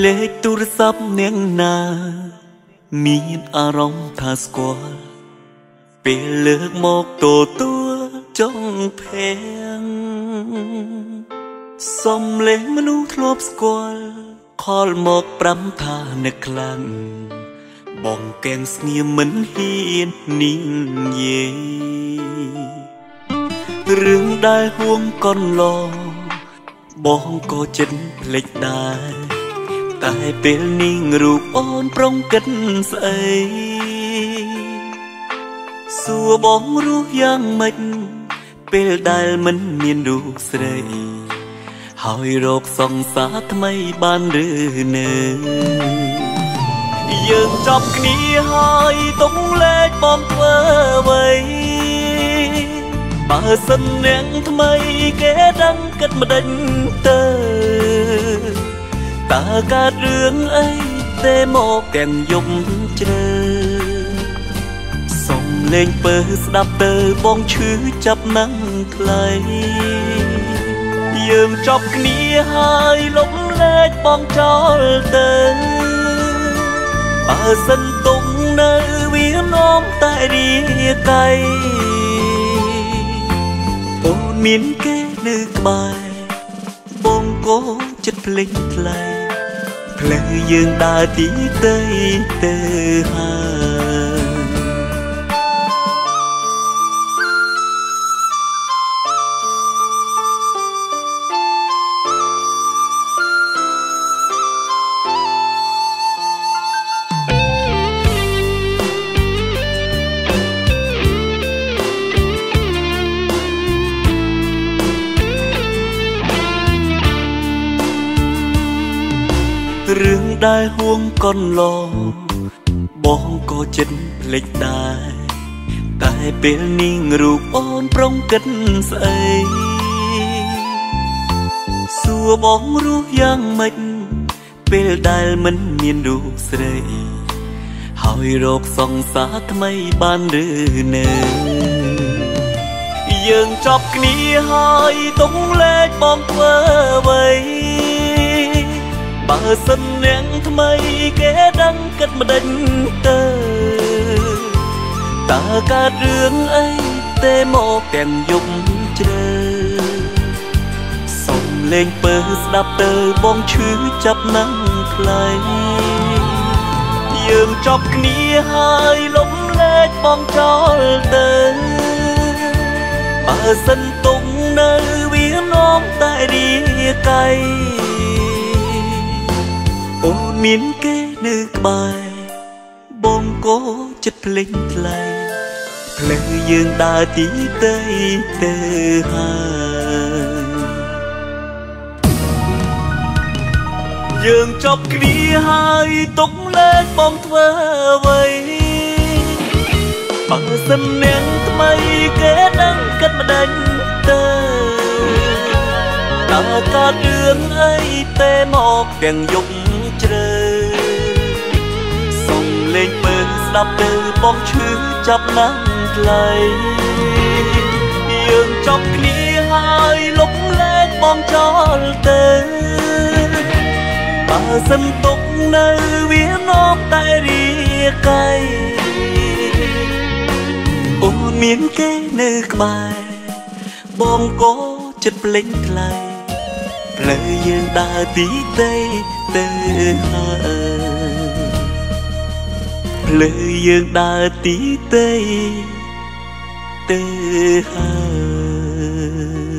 លេខទូរស័ព្ទនាងណាមានអារម្មណ៍ថាស្គាល់ពេលលើកមកទទួលចង់ភែងសំលេងមនុស្សធ្លាប់ស្គាល់ខលមកប្រាំថានឹកខ្លាំងបងកែងស្ងៀមមិនហ៊ាននិយាយរឿងដែលហួងកនឡងបងក៏ចិត្តភ្លេចដែរតែពេលនេះរូបអូនប្រុងគិតស្អីសួរបងរស់យ៉ាងម៉េចពេលដែលមិនមានរូបស្រីហើយរកសង្សារថ្មីបានឬនៅយើងចប់គ្នាហើយទុំលែកបងធ្វើអ្វីបើសិននាងថ្មីគេដឹងគិតម្ដេចទៅតើកើតរឿងអីទេមកទាំងយប់ជ្រៅសុំលេងពើស្ដាប់ទៅបងឈឺចាប់ណាំងថ្លៃយើងចប់គ្នាហើយលំលែកបងចោលទៅបើសិនទុំនៅវានាំតែរាកៃអូនមានគេនៅក្បែរបងក៏ចិត្តភ្លេចថ្លៃផ្លូវយើងដើរទីទៅហើយរឿងដែលហួងកនឡងបងក៏ចិត្តភ្លេចដែរតែពេលនេះរូបអូនប្រុងគិតស្អីសួរបងរស់យ៉ាងម៉េចពេលដែលមិនមានរូបស្រីហើយរកសង្សារថ្មីបានឬនៅយើងចប់គ្នាហើយទុំលែកបងធ្វើអ្វីបើសិននាងថ្មីគេដឹងគិតម្ដេចទៅតើកើតរឿងអីទេមកទាំងយប់ជ្រៅសុំលេងពើស្ដាប់ទៅបងឈឺចាប់ណាំងថ្លៃយើងចប់គ្នាហើយលំលែកបងចោលទៅបើសិនទុំនៅវានាំតែរាកៃអូនមានគេនៅក្បែរបងក៏ចិត្តភ្លេចថ្លៃផ្លូវយើងដើរទីទៅហើយយើងចប់គ្នាហើយទុកលែកបងធ្វើអ្វីបើសិននាងថ្មីគេដឹងគិតម្ដេចទៅតើកើតរឿងអីទេមកទាំងយប់ជ្រៅសុំលេងពើស្ដាប់ទៅបងឈឺចាប់ណាំងថ្លៃយើងចប់គ្នាហើយលុបលែកបងចោលទៅបើសិនទុកនៅវានាំតែរាកៃអូនមានគេនៅក្បែរបងក៏ចិត្តភ្លេចថ្លៃផ្លូវយើងដើរទីទៅហើយផ្លូវយើងដើរទីទៅហើយ